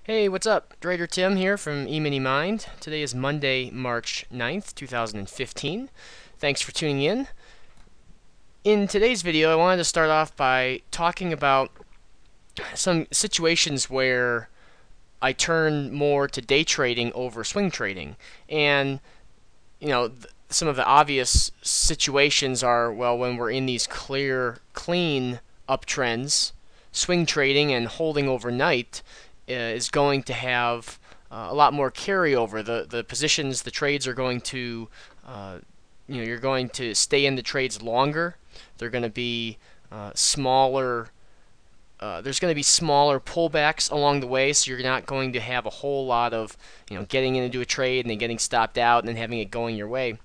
Hey, what's up? Trader Tim here from E-mini Mind. Today is Monday, March 9th, 2015. Thanks for tuning in. In today's video, I wanted to start off by talking about some situations where I turn more to day trading over swing trading. And, some of the obvious situations are, well, when we're in these clear, clean uptrends, swing trading and holding overnight is going to have a lot more carryover. The positions, the trades are going to, you're going to stay in the trades longer. They're going to be smaller. There's going to be smaller pullbacks along the way, so you're not going to have a whole lot of, getting into a trade and then getting stopped out and then having it going your way.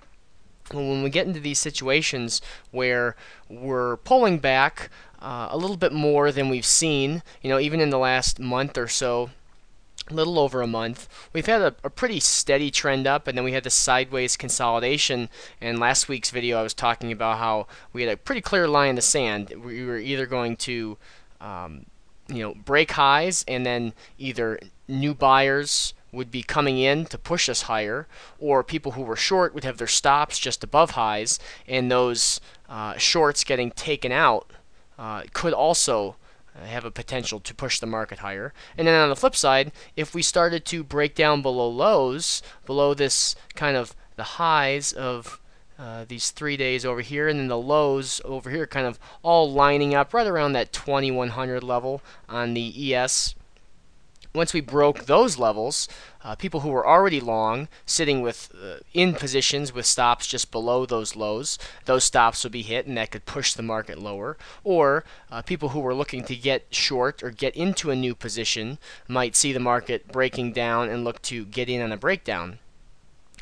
When we get into these situations where we're pulling back a little bit more than we've seen, even in the last month or so, a little over a month, we've had a pretty steady trend up, and then we had this sideways consolidation. And last week's video I was talking about how we had a pretty clear line in the sand. We were either going to break highs, and then either new buyers would be coming in to push us higher, or people who were short would have their stops just above highs, and those shorts getting taken out could also have a potential to push the market higher. And then on the flip side, if we started to break down below lows, below this kind of the highs of these 3 days over here, and then the lows over here kind of all lining up right around that 2100 level on the ES. Once we broke those levels, people who were already long, sitting with in positions with stops just below those lows, those stops would be hit, and that could push the market lower. Or people who were looking to get short or get into a new position might see the market breaking down and look to get in on a breakdown.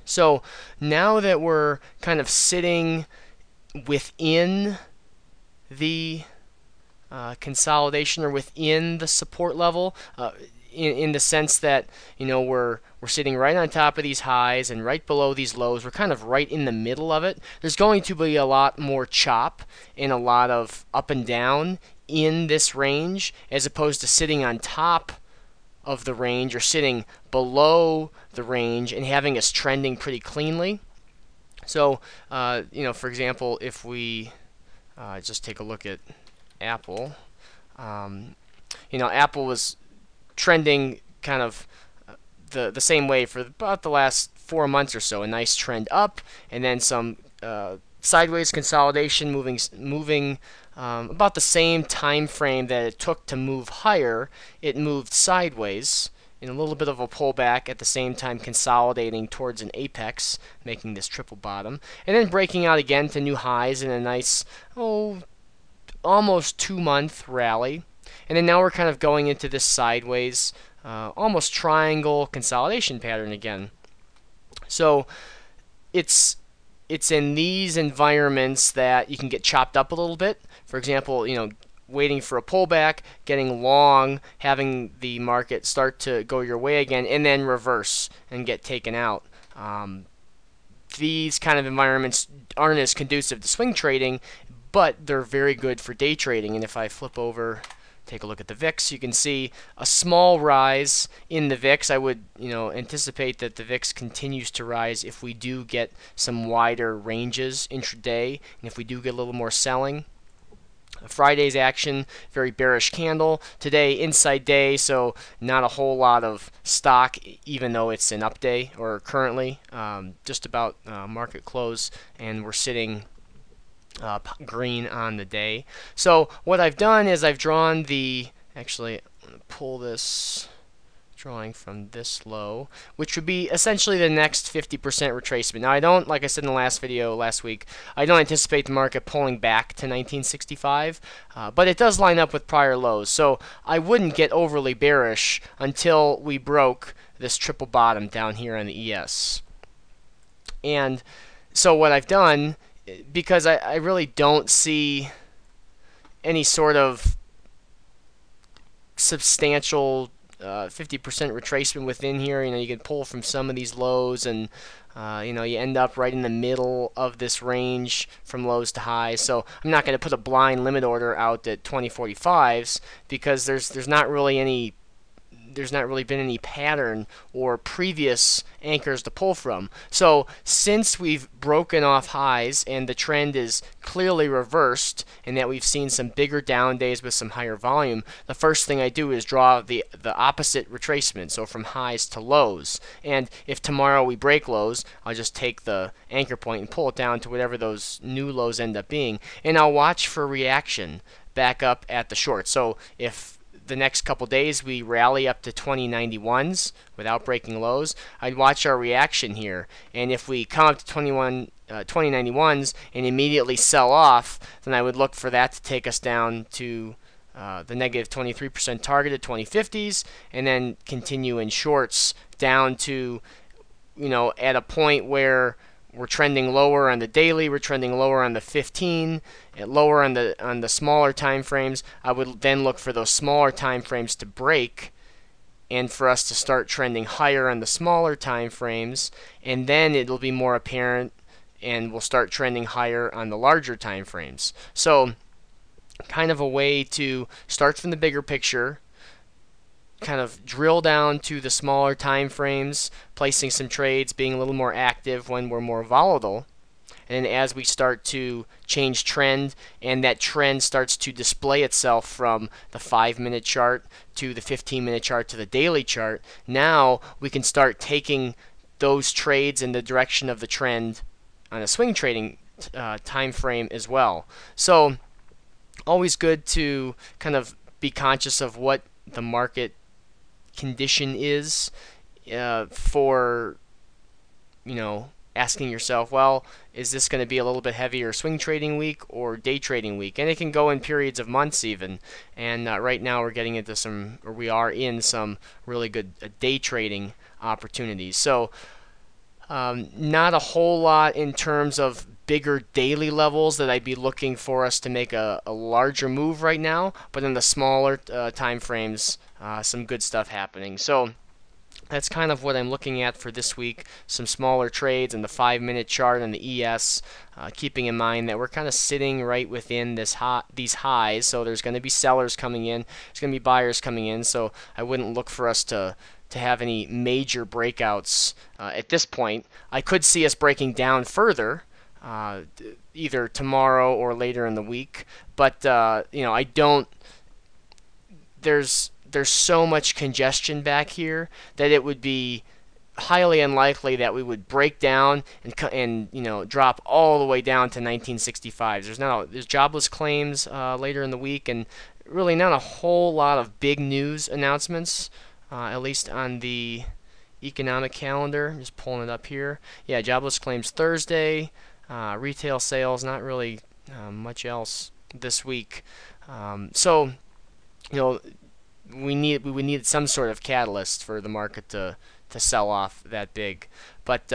So now that we're kind of sitting within the consolidation or within the support level, in the sense that we're sitting right on top of these highs and right below these lows. We're kind of right in the middle of it. There's going to be a lot more chop and a lot of up and down in this range, as opposed to sitting on top of the range or sitting below the range and having us trending pretty cleanly. So for example, if we just take a look at Apple, Apple was trending kind of the same way for about the last 4 months or so. A nice trend up, and then some sideways consolidation, moving about the same time frame that it took to move higher. It moved sideways in a little bit of a pullback, at the same time consolidating towards an apex, making this triple bottom, and then breaking out again to new highs in a nice almost 2-month rally. And then now we're kind of going into this sideways, almost triangle consolidation pattern again. So it's in these environments that you can get chopped up a little bit. For example, waiting for a pullback, getting long, having the market start to go your way again, and then reverse and get taken out. These kind of environments aren't as conducive to swing trading, but they're very good for day trading. And if I flip over, take a look at the VIX, you can see a small rise in the VIX. I would anticipate that the VIX continues to rise if we do get some wider ranges intraday, and if we do get a little more selling. Friday's action, very bearish candle. Today, inside day, so not a whole lot of stock, even though it's an up day, or currently just about market close, and we're sitting green on the day. So what I've done is I've drawn actually I'm going to pull this drawing from this low, which would be essentially the next 50% retracement. Now I don't, like I said in the last video last week, I don't anticipate the market pulling back to 1965, but it does line up with prior lows. So I wouldn't get overly bearish until we broke this triple bottom down here on the ES. And so what I've done, because I really don't see any sort of substantial 50% retracement within here. You can pull from some of these lows, and you end up right in the middle of this range from lows to highs. So I'm not going to put a blind limit order out at 2045s, because there's not really any there's not really been any pattern or previous anchors to pull from. So since we've broken off highs and the trend is clearly reversed and that we've seen some bigger down days with some higher volume, the first thing I do is draw the opposite retracement, so from highs to lows. And if tomorrow we break lows, I'll just take the anchor point and pull it down to whatever those new lows end up being, and I'll watch for reaction back up at the short. So if the next couple days we rally up to 2091s without breaking lows, I'd watch our reaction here, and if we come up to 2091s and immediately sell off, then I would look for that to take us down to the negative 23% target at 2050s, and then continue in shorts down to, at a point where we're trending lower on the daily, we're trending lower on the 15, and lower on the smaller time frames. I would then look for those smaller time frames to break, and for us to start trending higher on the smaller time frames, and then it'll be more apparent, and we'll start trending higher on the larger time frames. So, kind of a way to start from the bigger picture, kind of drill down to the smaller time frames, placing some trades, being a little more active when we're more volatile, and then as we start to change trend and that trend starts to display itself from the 5-minute chart to the 15-minute chart to the daily chart, now we can start taking those trades in the direction of the trend on a swing trading time frame as well. So always good to kind of be conscious of what the market condition is for, asking yourself, well, is this going to be a little bit heavier swing trading week or day trading week? And it can go in periods of months even. And right now we're getting into we are in some really good day trading opportunities. So not a whole lot in terms of bigger daily levels that I'd be looking for us to make a larger move right now, but in the smaller time frames, some good stuff happening. So that's kind of what I'm looking at for this week. Some smaller trades in the 5-minute chart and the ES, keeping in mind that we're kind of sitting right within these highs, so there's going to be sellers coming in, there's going to be buyers coming in, so I wouldn't look for us to have any major breakouts at this point. I could see us breaking down further, either tomorrow or later in the week, but I don't. There's so much congestion back here that it would be highly unlikely that we would break down and drop all the way down to 1965s. There's jobless claims later in the week, and really not a whole lot of big news announcements, at least on the economic calendar. Just pulling it up here. Yeah, jobless claims Thursday. Retail sales, not really much else this week. So, we need some sort of catalyst for the market to sell off that big. But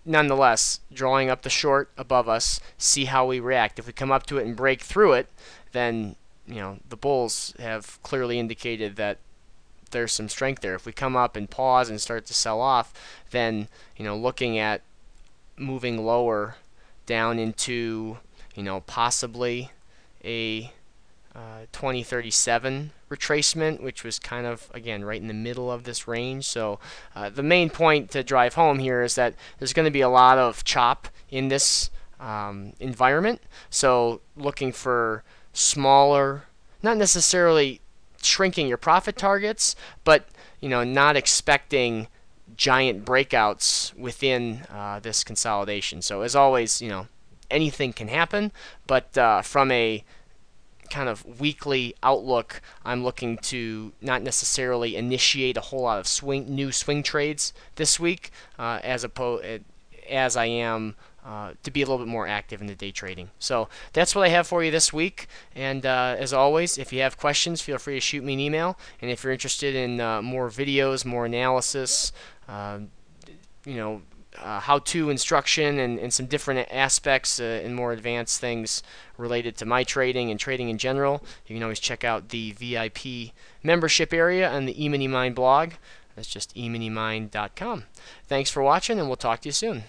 nonetheless, drawing up the short above us, see how we react. If we come up to it and break through it, then the bulls have clearly indicated that there's some strength there. If we come up and pause and start to sell off, then looking at moving lower down into possibly a 2037 retracement, which was kind of, again, right in the middle of this range. So the main point to drive home here is that there's going to be a lot of chop in this environment. So looking for smaller, not necessarily shrinking your profit targets, but not expecting giant breakouts within this consolidation. So as always, anything can happen, but from a kind of weekly outlook, I'm looking to not necessarily initiate a whole lot of new swing trades this week, as I am to be a little bit more active in the day trading. So that's what I have for you this week. And as always, if you have questions, feel free to shoot me an email. And if you're interested in more videos, more analysis, how-to instruction and some different aspects and more advanced things related to my trading and trading in general, you can always check out the VIP membership area on the eMoneyMind blog. That's just eMoneyMind.com. Thanks for watching, and we'll talk to you soon.